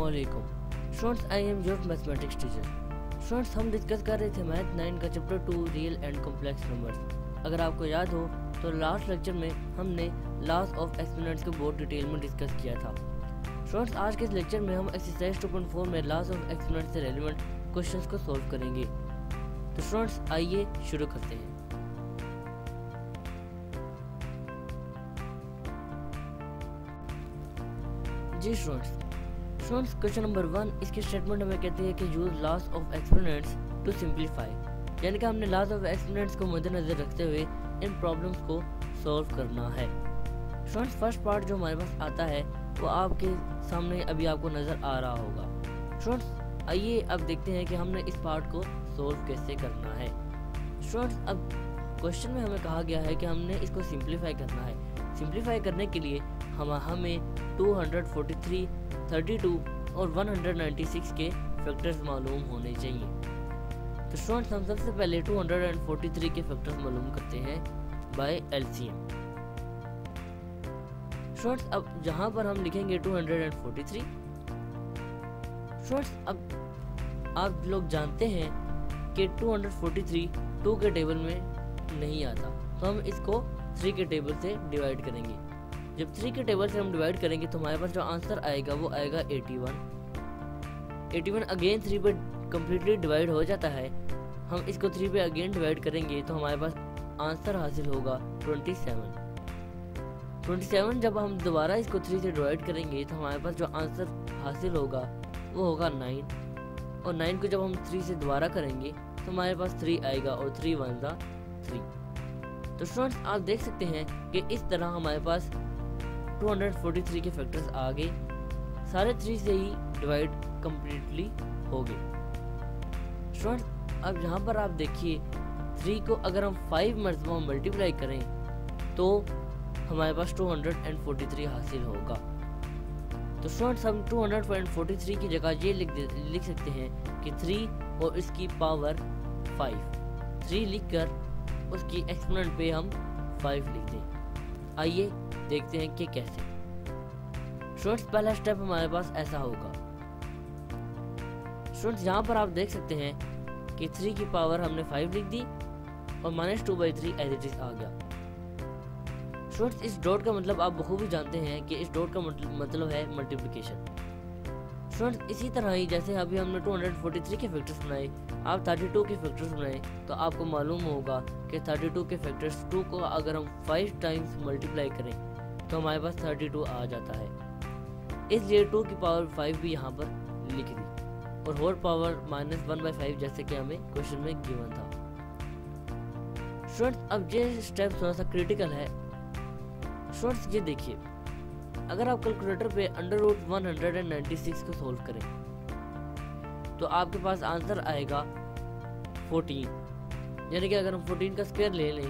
अस्सलामुअलैकुम students, I am your mathematics teacher. Students, हम discuss कर रहे थे मैथ 9 का chapter 2 real and complex numbers. अगर आपको याद हो तो लास्ट लेक्चर में हमने लॉस ऑफ एक्सपोनेंट्स को बहुत डिटेल में डिस्कस किया था। स्टूडेंट्स, आज के इस लेक्चर में हम एक्सरसाइज 2.4 में लॉस ऑफ एक्सपोनेंट्स से रेलेवेंट क्वेश्चंस को सॉल्व करेंगे। तो स्टूडेंट्स, आइए शुरू करते हैं। जी स्टूडेंट्स, क्वेश्चन नंबर 1 इसकी स्टेटमेंट हमें कहती है कि use laws of exponents to simplify, यानी कि हमने लॉस ऑफ एक्सपोनेंट्स को मद्देनजर रखते हुए इन प्रॉब्लम्स को सॉल्व करना है। स्टूडेंट्स, फर्स्ट पार्ट जो हमारे पास आता है वो आपके सामने अभी आपको नज़र आ रहा होगा। स्टूडेंट्स, आइए अब देखते हैं कि हमने इस पार्ट को सॉल्व कैसे करना है। स्टूडेंट्स, अब क्वेश्चन में हमें कहा गया है कि हमने इसको सिंप्लीफाई करना है। सिंप्लीफाई करने के लिए हमें 243, 32 और 196 के फैक्टर्स मालूम होने चाहिए। तो स्टूडेंट्स, हम सबसे पहले 243 के फैक्टर्स मालूम करते हैं बाय एलसीएम। स्टूडेंट्स, अब जहां पर हम लिखेंगे 243। स्टूडेंट्स, अब आप लोग जानते हैं कि 243 2 के टेबल में नहीं आता, तो हम इसको 3 के टेबल से डिवाइड करेंगे। जब 3 के टेबल से हम डिवाइड करेंगे तो हमारे पास जो आंसर आएगा वो आएगा 81। 81 अगेन 3 पे कम्प्लीटली डिवाइड हो जाता है। हम इसको 3 पे अगेन डिवाइड करेंगे तो हमारे पास आंसर हासिल होगा 27। 27 जब हम दोबारा इसको 3 से डिवाइड करेंगे तो हमारे पास जो आंसर हासिल होगा वो होगा 9, और 9 को जब हम 3 से दोबारा करेंगे तो हमारे पास 3 आएगा, और 3 1 जा 3। तो स्टूडेंट्स, आप देख सकते हैं कि इस तरह हमारे पास 243 के फैक्टर्स आ गए, सारे 3 से ही डिवाइड कम्प्लीटली हो गए। स्टूडेंट्स, अब यहाँ पर आप देखिए 3 को अगर हम 5 मरतबा मल्टीप्लाई करें तो हमारे पास 243 हासिल होगा। तो स्टूडेंट्स, हम 243 की जगह ये लिख सकते हैं कि 3 और इसकी पावर 5, 3 लिखकर उसकी एक्सपोनेंट पे हम 5 लिख दें। आइए देखते हैं कि कैसे। स्टूडेंट्स, पहला स्टेप हमारे पास ऐसा होगा। स्टूडेंट्स, यहाँ पर आप देख सकते हैं कि 3 की पावर हमने 5 लिख दी और -2/3 एज इट इज आ गया। स्टूडेंट्स, इस डॉट का मतलब आप बखूबी जानते हैं कि इस डॉट का मतलब है मल्टीप्लिकेशन। स्टूडेंट्स, इसी तरह ही जैसे अभी हमने 243 के फैक्टर्स बनाए, आप 32 के फैक्टर्स बनाए तो आपको मालूम होगा कि 32 के फैक्टर्स 2 को अगर हम 5 टाइम्स मल्टीप्लाई करें तो हमारे पास 32 आ जाता है। इसलिए 2 की पावर 5 भी यहाँ पर लिख दी, और होल पावर -1/5 जैसे कि हमें क्वेश्चन में गिवन था। स्टूडेंट्स, अब ये स्टेप थोड़ा सा क्रिटिकल है। स्टूडेंट्स, ये देखिए, अगर आप कैलकुलेटर पे √196 को सोल्व करें तो आपके पास आंसर आएगा 14, यानी कि अगर हम 14 का स्क्वायर ले लें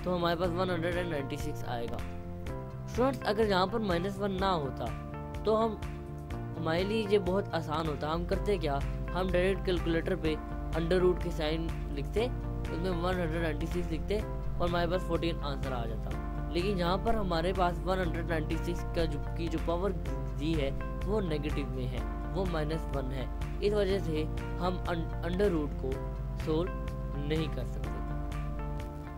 तो हमारे पास 196 आएगा। स्टूडेंट्स, अगर यहाँ पर -1 ना होता तो हमारे लिए ये बहुत आसान होता। हम करते क्या, हम डायरेक्ट कैलकुलेटर पे √ के साइन लिखते, उसमें 196 लिखते और हमारे पास 14 आंसर आ जाता। लेकिन यहाँ पर हमारे पास 196 की जो पावर दी है वो नेगेटिव में है, वो -1 है। इस वजह से हम √ को सोल्व नहीं कर सकते।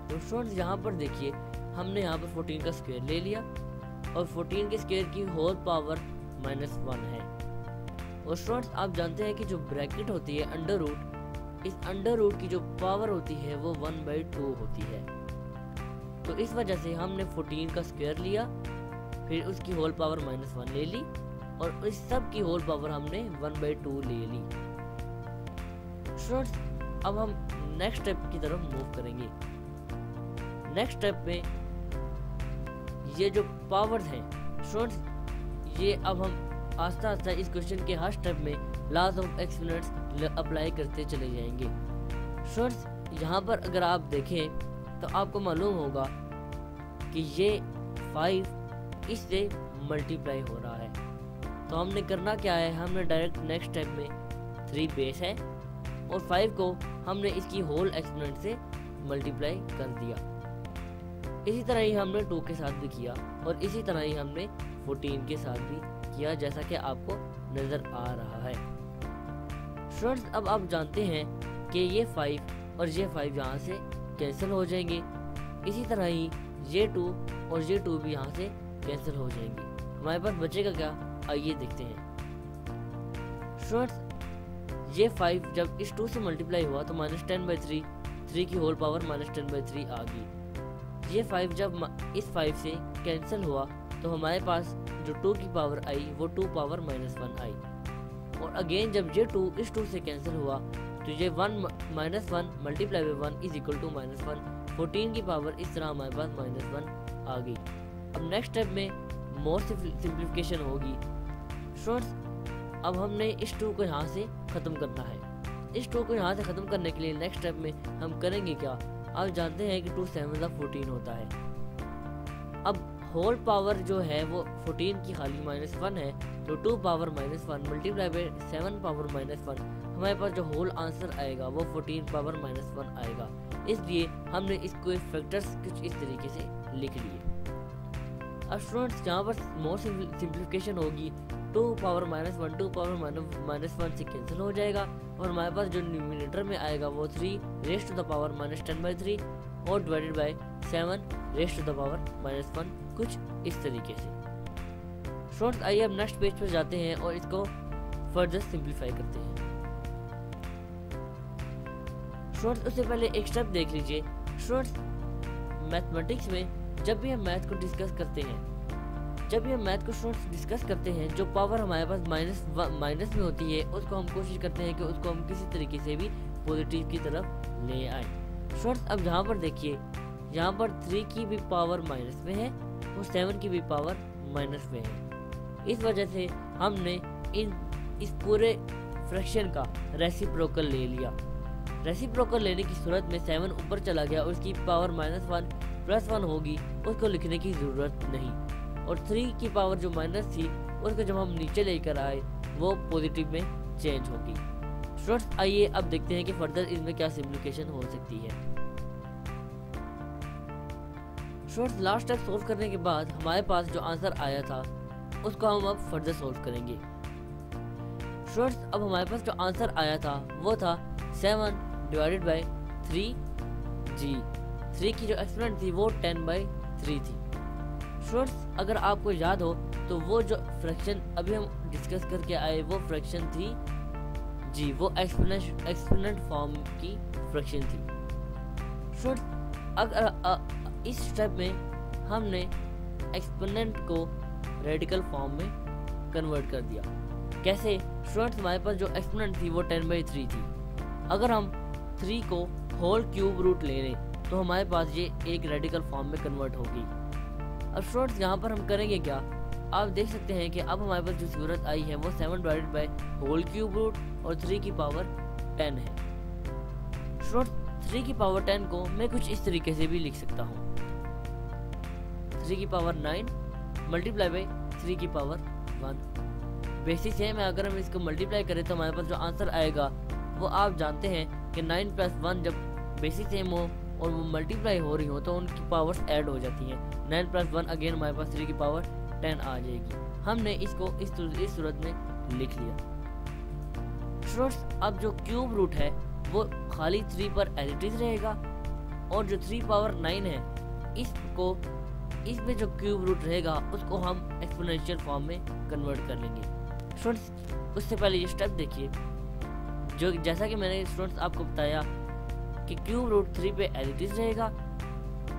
तो स्टूडेंट्स, यहाँ पर देखिए, हमने यहाँ पर 14 का स्क्वायर ले लिया और 14 के स्क्वायर की होल पावर -1 है। और स्टूडेंट्स, आप जानते हैं कि जो ब्रैकेट होती है √ इस √ की जो पावर होती है वो 1/2 होती है। तो इस वजह से हमने 14 का स्क्वायर लिया, फिर उसकी होल पावर -1 ले ली, और इस सब की होल पावर हमने 1/2 ले ली। स्टूडेंट्स, अब हम नेक्स्ट स्टेप की तरफ मूव करेंगे। नेक्स्ट स्टेप में ये जो पावर्स हैं स्टूडेंट्स, ये अब हम आस्ता आस्ता इस क्वेश्चन के हर स्टेप में लॉस ऑफ एक्सपोनेंट्स अप्लाई करते चले जाएंगे। स्टूडेंट्स, यहाँ पर अगर आप देखें तो आपको मालूम होगा कि ये 5 इससे मल्टीप्लाई हो रहा है। तो हमने करना क्या है, हमने डायरेक्ट नेक्स्ट स्टेप में 3 बेस है और 5 को हमने इसकी होल एक्सपोनेंट से मल्टीप्लाई कर दिया। इसी तरह ही हमने 2 के साथ भी किया और इसी तरह ही हमने 14 के साथ भी किया, जैसा कि आपको नज़र आ रहा है। स्टूडेंट्स अब आप जानते हैं कि ये 5 और ये 5 यहाँ से कैंसिल हो जाएंगे। इसी तरह ही ये 2 और ये 2 भी यहाँ से कैंसिल हो जाएंगे। हमारे पास बचेगा क्या, आइए देखते हैं। स्टूडेंट्स ये 5 जब इस 2 से मल्टीप्लाई हुआ तो -10/3, 3 की होल पावर -10/3 आ गई। ये 5 जब इस 5 से कैंसिल हुआ तो हमारे पास जो 2 की पावर आई वो 2 पावर -1 आई। और अगेन जब ये 2 इस 2 से कैंसिल हुआ तो ये 1 -1 multiply by 1 is equal to -1। 14 की पावर इस तरह हमारे पास -1 आ गई। अब नेक्स्ट स्टेप में मोर सिंप्लीफिकेशन होगी। स्टूडेंट्स अब हमने इस 2 को यहाँ से ख़त्म करना है। इस 2 को यहाँ से ख़त्म करने के लिए नेक्स्ट स्टेप में हम करेंगे क्या, आप जानते हैं कि 2 7 14 होता है। अब होल पावर जो है वो 14 की खाली -1 है, तो 2 पावर -1 मल्टीप्लाई बाई 7 पावर -1 हमारे पास जो होल आंसर आएगा वो 14 पावर -1 आएगा। इसलिए हमने इसको फैक्टर्स कुछ इस तरीके से लिख लिए। अब स्टूडेंट्स यहाँ पर मोर सिंप्लीफिकेशन होगी। 2 पावर -1 2 पावर -1 से कैंसिल हो जाएगा और हमारे पास जो न्यूमिनेटर में आएगा वो 3 रेज़ टू द पावर -10/3 और divided by 7 raise to the power -1, कुछ इस तरीके से। स्टूडेंट्स आइए अब नेक्स्ट पेज पर जाते हैं और इसको फर्दर सिंप्लीफाई करते हैं। स्टूडेंट्स उससे पहले एक स्टेप देख लीजिए। स्टूडेंट्स मैथमेटिक्स में जब भी हम मैथ को डिस्कस करते हैं, जो पावर हमारे पास माइनस में होती है उसको हम कोशिश करते हैं कि उसको हम किसी तरीके से भी पॉजिटिव की तरफ ले आए। स्टूडेंट्स अब यहाँ पर देखिए, यहाँ पर 3 की भी पावर माइनस में है और 7 की भी पावर माइनस में है। इस वजह से हमने इस पूरे फ्रैक्शन का रेसिप्रोकल ले लिया। रेसिप्रोकल लेने की सूरत में 7 ऊपर चला गया और उसकी पावर -1 +1 होगी, उसको लिखने की ज़रूरत नहीं। और 3 की पावर जो माइनस थी उसको जब हम नीचे लेकर आए वो पॉजिटिव में चेंज होगी। स्टूडेंट्स आइए अब देखते हैं कि फर्दर इसमें क्या सिम्प्लीफिकेशन हो सकती है। स्टूडेंट्स लास्ट स्टेप सोल्व करने के बाद हमारे पास जो आंसर आया था उसको हम अब फर्दर सोल्व करेंगे। स्टूडेंट्स अब हमारे पास जो आंसर आया था वो था 7 डिवाइडेड बाई 3g। 3 की जो एक्सपोनेंट थी वो 10/3 थी। स्टूडेंट्स अगर आपको याद हो तो वो जो फ्रैक्शन अभी हम डिस्कस करके आए वो फ्रैक्शन थी जी, वो एक्सपोनेंट फॉर्म की फ्रैक्शन थी। स्टूडेंट्स अगर इस स्टेप में हमने एक्सपोनेंट को रेडिकल फॉर्म में कन्वर्ट कर दिया। कैसे? स्टूडेंट्स हमारे पास जो एक्सपोनेंट थी वो 10/3 थी। अगर हम 3 को होल क्यूब रूट ले लें तो हमारे पास ये एक रेडिकल फॉर्म में कन्वर्ट होगी। अब स्टूडेंट्स यहाँ पर हम करेंगे क्या, आप देख सकते हैं कि अब हमारे पास जो सूरत आई है वो 7 divided by whole cube root और 3 की पावर 10 है। स्टूडेंट्स 3 की पावर 10 को मैं कुछ इस तरीके से भी लिख सकता हूँ, 3 की पावर 9 मल्टीप्लाई बाई 3 की पावर 1। बेसिक सेम है, अगर हम इसको मल्टीप्लाई करें तो हमारे पास जो आंसर आएगा वो आप जानते हैं कि 9 + 1 जब बेसिक सेम हो और वो मल्टीप्लाई हो रही हो तो उनकी पावर्स ऐड हो जाती हैं। 9 + 1 अगेन हमारे पास 3 की पावर 10 आ जाएगी। हमने इसको इस सूरत में लिख लिया। स्टूडेंट्स अब जो क्यूब रूट है वो खाली 3 पर एज इट इज रहेगा और जो 3 पावर 9 है इसमें जो क्यूब रूट रहेगा उसको हम एक्सपोनेंशियल फॉर्म में कन्वर्ट कर लेंगे। स्टूडेंट्स उससे पहले ये स्टेप देखिए, जो जैसा कि मैंने स्टूडेंट्स आपको बताया कि क्यूब रूट 3 पे एज इट इज रहेगा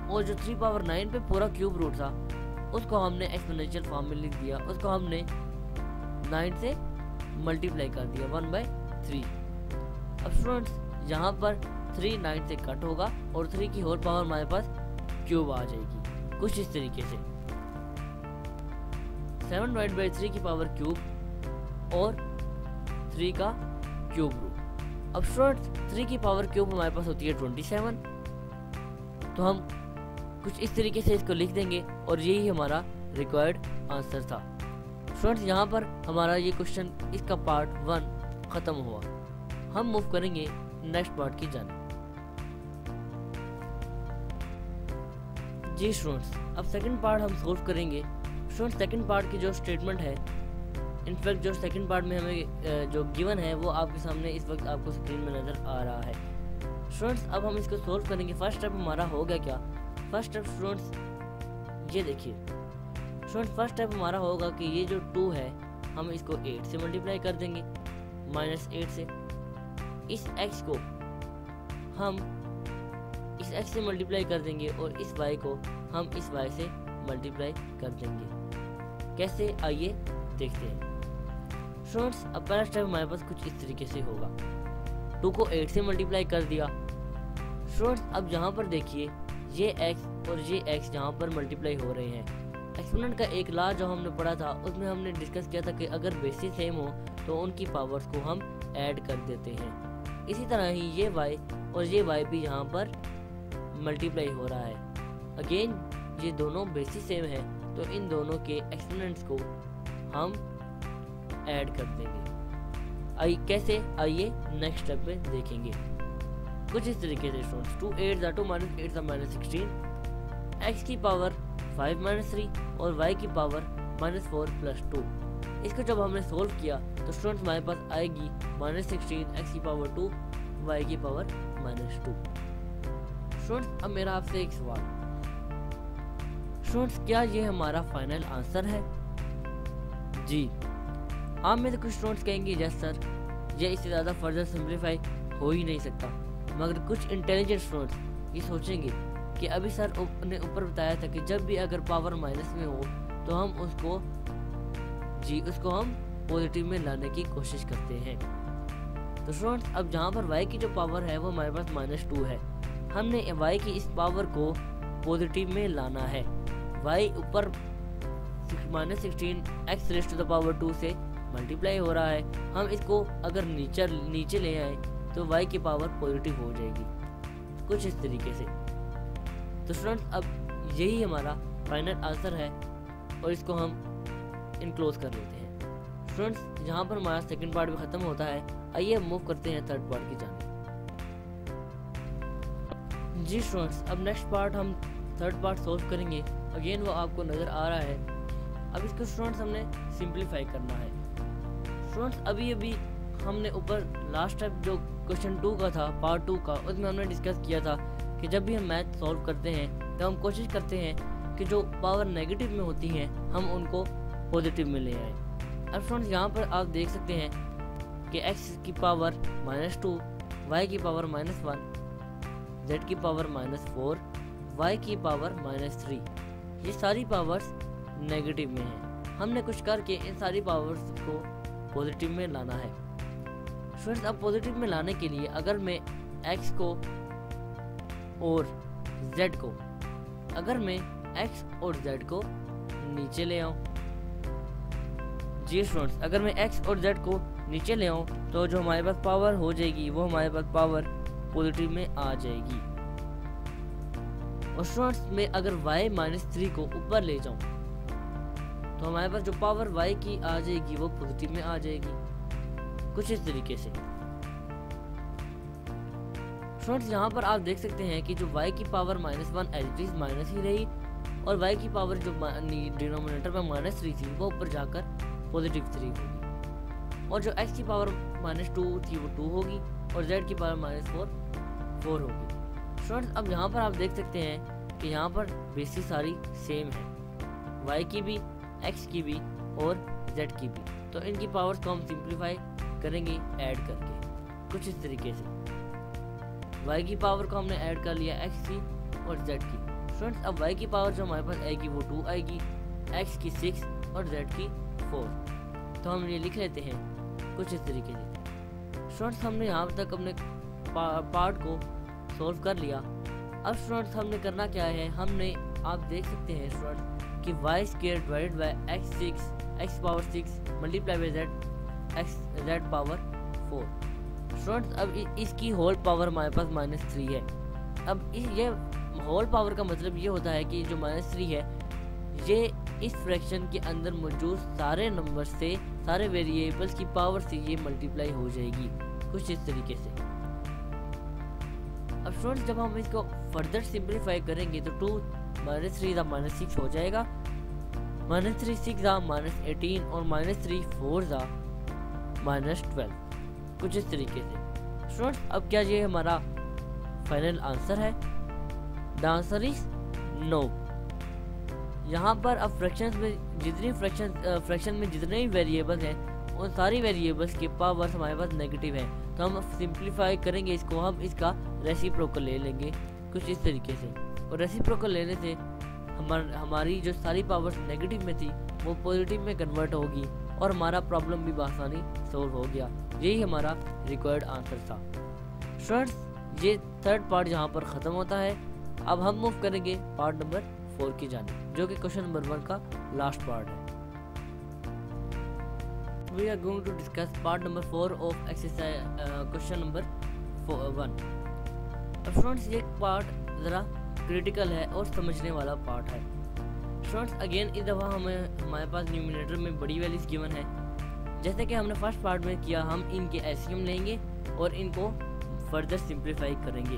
और जो 3 पावर 9 पे पूरा क्यूब रूट था उसको हमने एक्सपोनेंशियल फॉर्म में लिख दिया। उसको हमने 9 से मल्टीप्लाई कर दिया 1/3। अब स्टूडेंट्स यहाँ पर 3 9 से कट होगा और 3 की होल पावर हमारे पास क्यूब आ जाएगी कुछ इस तरीके से। 7 डिवाइडेड बाई 3 की पावर क्यूब और 3 का क्यूब रूट। अब स्टूडेंट्स 3 की पावर क्यूब हमारे पास होती है 27, तो हम कुछ इस तरीके से इसको लिख देंगे और यही हमारा रिक्वायर्ड आंसर था। स्टूडेंट्स यहाँ पर हमारा ये क्वेश्चन इसका पार्ट 1 खत्म हुआ। हम मूव करेंगे नेक्स्ट पार्ट की जाने। जी स्टूडेंट्स अब सेकंड पार्ट हम सोल्व करेंगे। स्टूडेंट्स सेकंड पार्ट की जो स्टेटमेंट है इनफैक्ट जो सेकंड पार्ट में हमें जो गिवन है वो आपके सामने इस वक्त आपको स्क्रीन में नज़र आ रहा है। स्टूडेंट्स अब हम इसको सोल्व करेंगे। फर्स्ट स्टेप हमारा होगा क्या? फर्स्ट स्टेप स्टूडेंट्स ये देखिए स्टूडेंट्स, फर्स्ट स्टेप हमारा होगा कि ये जो 2 है हम इसको 8 से मल्टीप्लाई कर देंगे, -8 से। इस x को हम इस x से मल्टीप्लाई कर देंगे और इस y को हम इस y से मल्टीप्लाई कर देंगे। कैसे, आइए देखते हैं। स्टूडेंट्स अब पहला स्टेप हमारे पास कुछ इस तरीके से होगा। 2 को 8 से मल्टीप्लाई कर दिया। स्टूडेंट्स अब यहाँ पर देखिए ये x और ये x यहाँ पर मल्टीप्लाई हो रहे हैं। एक्सपोनेंट का एक लॉ जो हमने पढ़ा था उसमें हमने डिस्कस किया था कि अगर बेसिस सेम हो तो उनकी पावर्स को हम ऐड कर देते हैं। इसी तरह ही ये y और ये y भी यहाँ पर मल्टीप्लाई हो रहा है। अगेन ये दोनों बेसिस सेम है तो इन दोनों के एक्सपोनेंट्स को हम ऐड कर देंगे। कैसे, आइए नेक्स्ट स्टेप में देखेंगे। कुछ इस तरीके से स्टूडेंट्स 2 8 2 -8 -16, x की पावर 5 -3 और y की पावर -4 + 2। इसको जब हमने सोल्व किया तो स्टूडेंट्स हमारे पास आएगी -16 x की पावर 2 y की पावर -2। स्टूडेंट्स अब मेरा आपसे एक सवाल, स्टूडेंट्स क्या ये हमारा फाइनल आंसर है? जी, आप में से कुछ स्टूडेंट्स कहेंगे यस सर, ये इससे ज़्यादा फर्दर सिंप्लीफाई हो ही नहीं सकता। मगर कुछ इंटेलिजेंट स्टूडेंट्स ये सोचेंगे कि अभी सर ने ऊपर बताया था कि जब भी अगर पावर माइनस में हो तो हम उसको हम पॉजिटिव में लाने की कोशिश करते हैं। तो स्टूडेंट्स अब जहाँ पर y की जो पावर है वो हमारे पास -2 है, हमने y की इस पावर को पॉजिटिव में लाना है। y ऊपर -16 x⁻² से मल्टीप्लाई हो रहा है, हम इसको अगर नीचे ले आए तो y की पावर पॉजिटिव हो जाएगी, कुछ इस तरीके से। तो स्टूडेंट्स अब यही हमारा फाइनल आंसर है और इसको हम इनक्लोज कर लेते हैं। स्टूडेंट्स यहाँ पर हमारा सेकंड पार्ट भी खत्म होता है। आइए मूव करते हैं थर्ड पार्ट की जाने। जी स्टूडेंट्स अब नेक्स्ट पार्ट हम थर्ड पार्ट सोल्व करेंगे। अगेन वो आपको नज़र आ रहा है। अब इसको स्टूडेंट्स हमने सिंप्लीफाई करना है। स्टूडेंट्स अभी हमने ऊपर लास्ट टाइम जो क्वेश्चन 2 का था, पार्ट 2 का, उसमें हमने डिस्कस किया था कि जब भी हम मैथ सॉल्व करते हैं तो हम कोशिश करते हैं कि जो पावर नेगेटिव में होती हैं हम उनको पॉजिटिव में ले आए। अब स्टूडेंट्स यहाँ पर आप देख सकते हैं कि x की पावर -2, y की पावर -1, z की पावर -4, y की पावर -3, ये सारी पावर्स नेगेटिव में हैं। हमने कुछ करके इन सारी पावर्स को पॉजिटिव में लाना है। स्टूडेंट्स अब पॉजिटिव में लाने के लिए अगर मैं x को और z को नीचे ले आऊं, जी स्टूडेंट्स अगर मैं x और z को नीचे ले आऊं तो जो हमारे पास पावर हो जाएगी वो हमारे पास पावर पॉजिटिव में आ जाएगी। और स्टूडेंट्स मैं अगर y -3 को ऊपर ले जाऊं तो हमारे पास जो पावर y की आ जाएगी वो पॉजिटिव में आ जाएगी, कुछ इस तरीके से। स्टूडेंट्स यहाँ पर आप देख सकते हैं कि जो y की power -1 as it is minus ही रही और y की पावर जो डिनोमिनेटर में -3 थी वो ऊपर जाकर +3 होगी और जो x की पावर -2 थी वो 2 होगी और z की पावर -4 होगी। स्टूडेंट्स अब यहाँ पर आप देख सकते हैं कि यहाँ पर बेसिस सारी सेम है, y की भी, x की भी और z की भी। तो इनकी पावर्स को हम सिंप्लीफाई करेंगे ऐड करके, कुछ इस तरीके से। y की पावर को हमने ऐड कर लिया x की और z की। स्टूडेंट्स अब y की पावर जो हमारे पास आएगी वो 2 आएगी, x की 6 और z की 4। तो हम ये लिख लेते हैं कुछ इस तरीके से। स्टूडेंट्स हमने यहाँ तक अपने पार्ट को सॉल्व कर लिया। अब स्टूडेंट्स हमने करना क्या है, हमने आप देख सकते हैं स्टूडेंट्स कि y² divided by x power 6 multiply by z power 4। Students अब इसकी होल पावर हमारे पास -3 है। अब ये होल पावर का मतलब ये होता है कि जो -3 है ये इस फ्रैक्शन के अंदर मौजूद सारे नंबर से, सारे वेरिएबल्स की पावर से ये मल्टीप्लाई हो जाएगी, कुछ इस तरीके से। अब स्टूडेंट्स जब हम इसको फर्दर सिंप्लीफाई करेंगे तो 2 -3 -6 हो जाएगा -3 6 -18 और -3 4 -12, कुछ इस तरीके से। स्टूडेंट्स, अब क्या ये हमारा फाइनल आंसर है? The answer is no. यहाँ पर अब फ्रैक्शंस में जितने भी वेरिएबल्स हैं उन सारी वेरिएबल्स के पावर्स हमारे पास नेगेटिव है, तो हम सिंप्लीफाई करेंगे इसको, हम इसका रेसिप्रोकल ले लेंगे कुछ इस तरीके से। और रेसिप्रोकल लेने से हमारी जो सारी पावर्स नेगेटिव में थी वो पॉजिटिव में कन्वर्ट होगी और हमारा प्रॉब्लम भी बआसानी सॉल्व हो गया। यही हमारा रिक्वायर्ड आंसर था। स्टूडेंट्स, ये थर्ड पार्ट यहाँ पर ख़त्म होता है। अब हम मूव करेंगे पार्ट नंबर 4 की जानिब, जो कि क्वेश्चन नंबर 1 का लास्ट पार्ट है। We are going to discuss part number 4 of exercise question number 1. अब स्टूडेंट्स, ये पार्ट ज़रा क्रिटिकल है और समझने वाला पार्ट है। स्टूडेंट्स, अगेन इस दफ़ा हमारे पास न्यूमरेटर में बड़ी वैल्यूज गिवन है। जैसे कि हमने फर्स्ट पार्ट में किया, हम इनके एलसीएम लेंगे और इनको फर्दर सिंप्लीफाई करेंगे।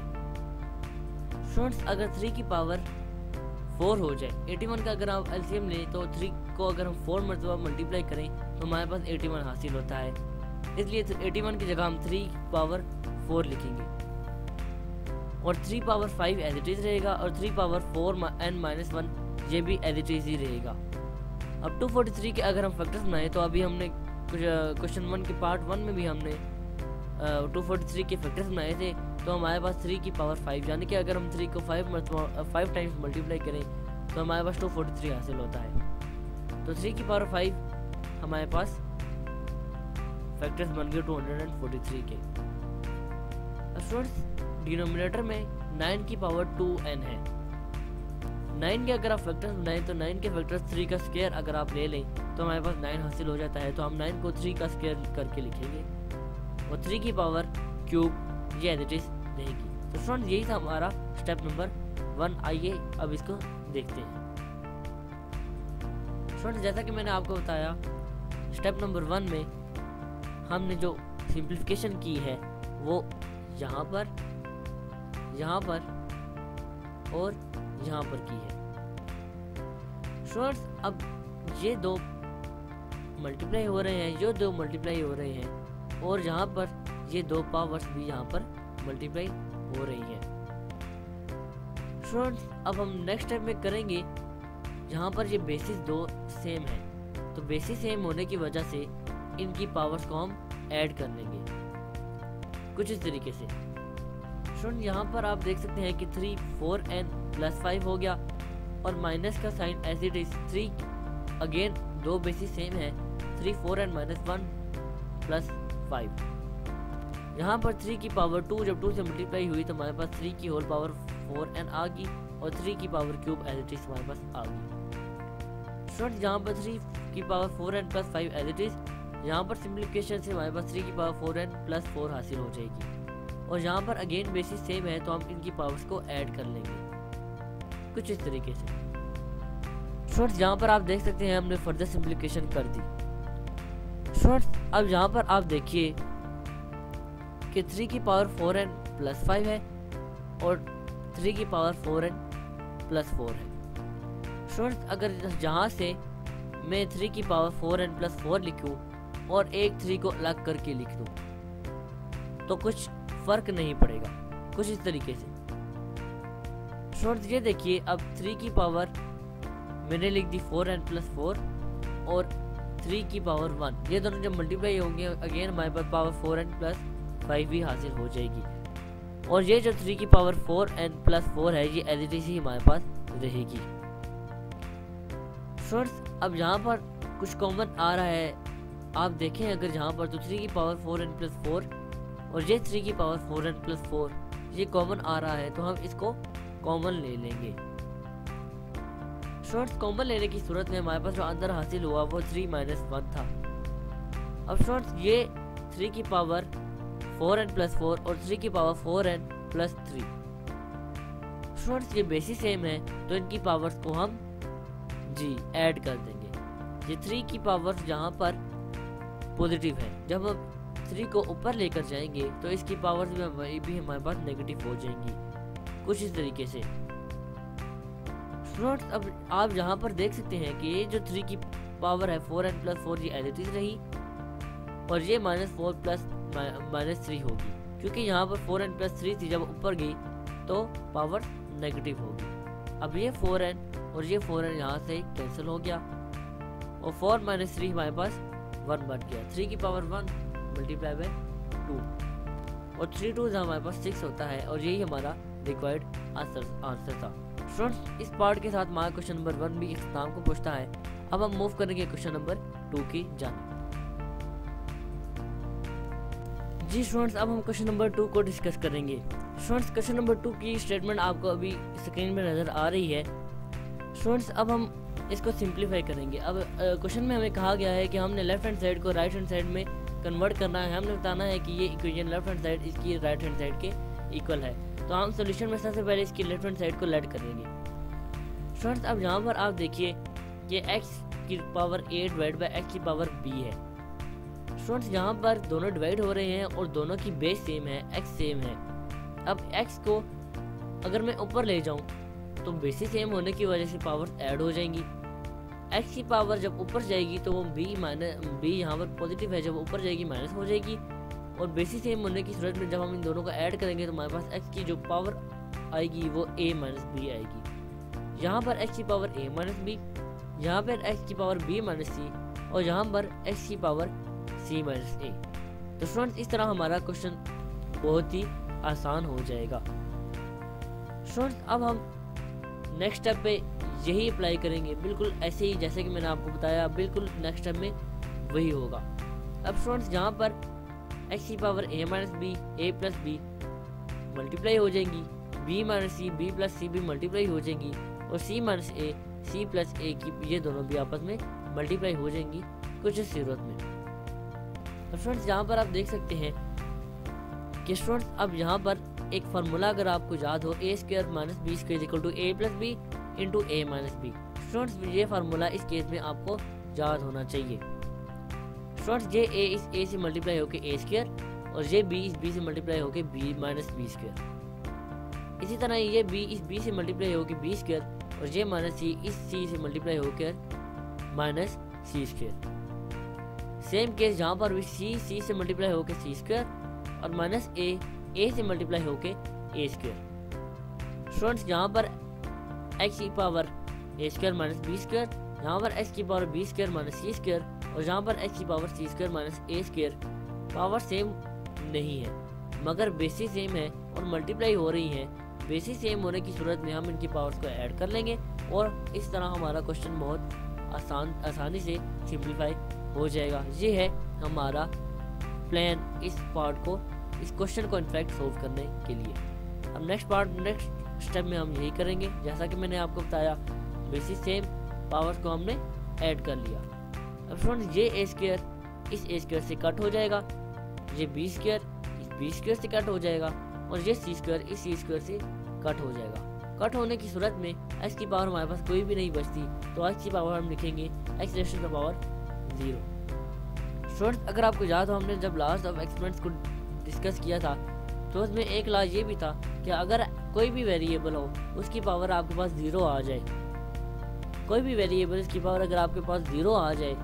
स्टूडेंट्स, अगर 3 की पावर 4 हो जाए, 81 का अगर आप एलसीएम लें तो 3 को अगर हम 4 मरतबा मल्टीप्लाई करें तो हमारे पास 81 हासिल होता है। इसलिए 81 की जगह हम 3 पावर 4 लिखेंगे और 3 पावर 5 एज इट इज़ रहेगा और 3 पावर 4n-1 ये भी एज इट इज़ ही रहेगा। अब 243 के अगर हम फैक्टर्स बनाए तो अभी हमने क्वेश्चन 1 के पार्ट 1 में भी हमने 243 के फैक्टर्स बनाए थे, तो हमारे पास 3 की पावर 5, यानी कि अगर हम 3 को 5 टाइम्स मल्टीप्लाई करें तो हमारे पास 243 हासिल होता है। तो 3 की पावर 5 हमारे पास फैक्टर्स बन गए 243 के। स्टूडेंट्स, डिनोमिनेटर में 9 की पावर 2n है। 9 के अगर आप फैक्टर्स बनाएं तो 9 के फैक्टर्स 3 का स्क्वायर अगर आप ले लें तो हमारे पास 9 हासिल हो जाता है। तो हम 9 को 3 का स्क्वायर करके लिखेंगे और 3 की पावर क्यूब ये एज इट इज रहेगी। तो स्टूडेंट्स, यही था हमारा स्टेप नंबर 1। आइए अब इसको देखते हैं। स्टूडेंट्स, जैसा कि मैंने आपको बताया, स्टेप नंबर 1 में हमने जो सिंप्लीफिकेशन की है वो यहाँ पर और यहाँ पर की है। स्टूडेंट्स, अब ये दो मल्टीप्लाई हो रहे हैं, और यहाँ पर ये दो पावर्स भी यहाँ पर मल्टीप्लाई हो रही हैं। स्टूडेंट्स, अब हम नेक्स्ट स्टेप में करेंगे, यहाँ पर ये बेसिस दो सेम है, तो बेसिस सेम होने की वजह से इनकी पावर्स को हम ऐड कर लेंगे कुछ इस तरीके से। स्टूडेंट, यहाँ पर आप देख सकते हैं कि 3 4n+5 हो गया और माइनस का sign as it is 3, again दो बेसिस सेम है, 3 4n-1+5। यहाँ पर 3 की पावर 2 जब 2 से मल्टीप्लाई हुई तो हमारे पास 3 की होल पावर 4n आ गई और 3 की power cube as it is हमारे पास आ गई। स्टूडेंट, यहाँ पर 3 की power 4n+5 as it is, यहाँ पर सिंप्लीफिकेशन से हमारे पास 3 की पावर 4n+4 हासिल हो जाएगी और यहाँ पर अगेन बेसिस सेम है तो हम इनकी पावर्स को ऐड कर लेंगे कुछ इस तरीके से। स्टूडेंट्स, यहाँ पर आप देख सकते हैं हमने फर्दर सिंप्लीफिकेशन कर दी। स्टूडेंट्स, अब यहाँ पर आप देखिए कि 3 की पावर 4n+5 है और 3 की पावर 4n+4 है। स्टूडेंट्स, अगर जहाँ से मैं 3 की पावर 4n+4 लिखूँ और एक 3 को अलग करके लिख दूँ तो कुछ फर्क नहीं पड़ेगा कुछ इस तरीके से। स्टूडेंट्स, ये देखिए, अब 3 की पावर मैंने लिख दी 4n+4 और 3 की पावर 1, ये दोनों जब मल्टीप्लाई होंगे अगेन हमारे पास पावर 4n+5 भी हासिल हो जाएगी और ये जो 3 की पावर 4n+4 है ये एज इट इज ही हमारे पास रहेगी। स्टूडेंट्स, अब यहाँ पर कुछ कॉमन आ रहा है, आप देखें अगर यहाँ पर तो 3 की पावर 4n+4 और ये 3 की पावर 4n+4 ये कॉमन आ रहा है तो हम इसको कॉमन ले लेंगे। स्टूडेंट्स, कॉमन लेने की सूरत में हमारे पास जो आंसर हासिल हुआ वो 3-1 था। अब स्टूडेंट्स, ये 3 की पावर 4n+4 और 3 की पावर 4n+3, स्टूडेंट्स ये बेसिस सेम है तो इनकी पावर्स को हम जी ऐड कर देंगे। ये 3 की पावर्स यहाँ पर पॉजिटिव है, जब हम 3 को ऊपर लेकर जाएंगे तो इसकी पावर्स भी हमारे पास नेगेटिव हो जाएंगी कुछ इस तरीके से। स्टूडेंट्स अब आप यहाँ पर देख सकते हैं कि ये जो 3 की पावर है 4n plus 4 as it is रही और ये -4 प्लस -3 होगी, क्योंकि यहाँ पर 4n प्लस 3 थी, जब ऊपर गई तो पावर नेगेटिव होगी। अब ये 4n और ये 4n यहाँ से कैंसिल हो गया और 4 - 3 हमारे पास 1 बच गया। 3 की पावर 1 मल्टीप्लाई बाय 2 और 3 2 हमारे पास 6 होता है और यही हमारा रिक्वायर्ड आंसर था। स्टूडेंट्स इस पार्ट के साथ हमारा क्वेश्चन नंबर 1 भी एग्जाम को पूछता है। अब हम मूव करेंगे क्वेश्चन नंबर 2 की जानिब। जी स्टूडेंट्स अब हम क्वेश्चन नंबर 2 को डिस्कस करेंगे। स्टूडेंट्स क्वेश्चन नंबर 2 की स्टेटमेंट आपको अभी स्क्रीन में नजर आ रही है। स्टूडेंट्स अब हम इसको सिंप्लीफाई करेंगे। अब क्वेश्चन में हमें कहा गया है कि हमने लेफ्ट हैंड साइड को राइट हैंड साइड में कन्वर्ट करना है। हमने बताना है कि ये इक्वेशन लेफ्ट हैंड साइड इसकी राइट हैंड साइड के इक्वल है। तो हम सॉल्यूशन में सबसे पहले इसकी लेफ्ट हैंड साइड को लेट करेंगे। स्टूडेंट्स अब यहाँ पर आप देखिए कि x की power a divide by x की पावर b है। स्टूडेंट्स यहाँ पर दोनों डिवाइड हो रहे हैं और दोनों की बेस सेम है, x सेम है। अब x को अगर मैं ऊपर ले जाऊँ तो बेसिस सेम होने की वजह से पावर ऐड हो जाएंगी। x की पावर जब ऊपर जाएगी तो वो b यहाँ पर पॉजिटिव है, जब ऊपर जाएगी माइनस हो जाएगी और बेसिस सेम होने की सूरत में जब हम इन दोनों को ऐड करेंगे तो हमारे पास x की जो पावर आएगी वो a - b आएगी। यहाँ पर x की पावर a - b, यहाँ पर x की पावर b - c और यहाँ पर x की पावर c - a। तो स्टूडेंट्स इस तरह हमारा क्वेश्चन बहुत ही आसान हो जाएगा। स्टूडेंट्स अब हम नेक्स्ट स्टेप पे यही अप्लाई करेंगे, बिल्कुल ऐसे ही जैसे कि मैंने आपको बताया, बिल्कुल नेक्स्ट स्टेप में वही होगा। अब स्टूडेंट्स यहाँ पर x की power a - b a plus b multiply हो जाएंगी, b - c b plus c भी मल्टीप्लाई हो जाएंगी और c - a c plus a की ये दोनों भी आपस में मल्टीप्लाई हो जाएंगी कुछ इस सूरत में। अब स्टूडेंट्स यहाँ पर आप देख सकते हैं कि स्टूडेंट्स अब यहाँ पर एक फार्मूला अगर आपको याद हो a² - b² equal to a plus b into a - b। Students ये फार्मूला इस केस में आपको याद होना चाहिए। स्टूडेंट्स ये a इस a से मल्टीप्लाई होके a² और ये b इस b से मल्टीप्लाई होके b - b²। इसी तरह ये b इस b से मल्टीप्लाई होके b² और ये -c इस c से मल्टीप्लाई होकर -c²। सेम केस यहाँ पर भी c से मल्टीप्लाई होके c² और -a से मल्टीप्लाई होके a²। स्टूडेंट्स यहाँ पर x की पावर a² - b², यहाँ पर x की पावर b² - c² और यहाँ पर x की power c² - a² power same नहीं है मगर बेसिस सेम है और मल्टीप्लाई हो रही है। बेसिस सेम होने की सूरत में हम इनकी पावर्स को ऐड कर लेंगे और इस तरह हमारा क्वेश्चन बहुत आसानी से सिंप्लीफाई हो जाएगा। ये है हमारा प्लान इस पार्ट को, इस क्वेश्चन को इनफैक्ट सोल्व करने के लिए। अब नेक्स्ट स्टेप में हम यही करेंगे जैसा कि मैंने आपको बताया, बेसिस सेम पावर्स को हमने ऐड कर लिया। अब फ्रेंड्स ये a² इस a² से कट हो जाएगा, ये b² इस b² से कट हो जाएगा और ये c² इस c² से कट हो जाएगा। कट होने की सूरत में x की पावर हमारे पास कोई भी नहीं बचती, तो x की पावर हम लिखेंगे x रेशन का पावर 0। स्टूडेंट्स अगर आपको याद हो हमने जब लास्ट ऑफ एक्सपेरिमेंट्स को डिस्कस किया था तो उसमें एक लॉ ये भी था कि अगर कोई भी वेरिएबल हो उसकी पावर आपके पास 0 आ जाए, कोई भी वेरिएबल की पावर अगर आपके पास 0 आ जाए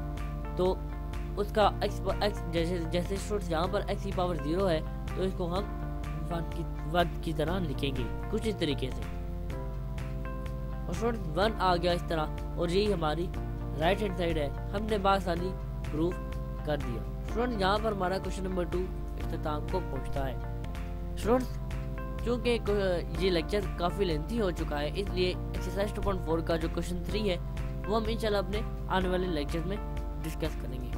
तो उसका x जैसे स्टूडेंट्स यहाँ पर x की पावर 0 है तो इसको हम 1 की तरह लिखेंगे कुछ इस तरीके से। और स्टूडेंट्स 1 आ गया इस तरह और यही हमारी राइट हैंड साइड है, हमने बासानी प्रूफ कर दिया। स्टूडेंट यहाँ पर हमारा क्वेश्चन नंबर 2 इख्तिताम को पहुँचता है। स्टूडेंट्स चूँकि ये लेक्चर काफ़ी लेंथी हो चुका है इसलिए एक्सरसाइज 2.4 का जो क्वेश्चन 3 है वो हम इंशाल्लाह अपने आने वाले लेक्चर में डिस्कस करेंगे।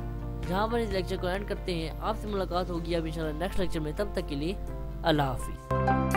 जहाँ पर इस लेक्चर को एंड करते हैं, आपसे मुलाकात होगी अब इंशाल्लाह नेक्स्ट लेक्चर में। तब तक के लिए अल्लाह हाफिज़।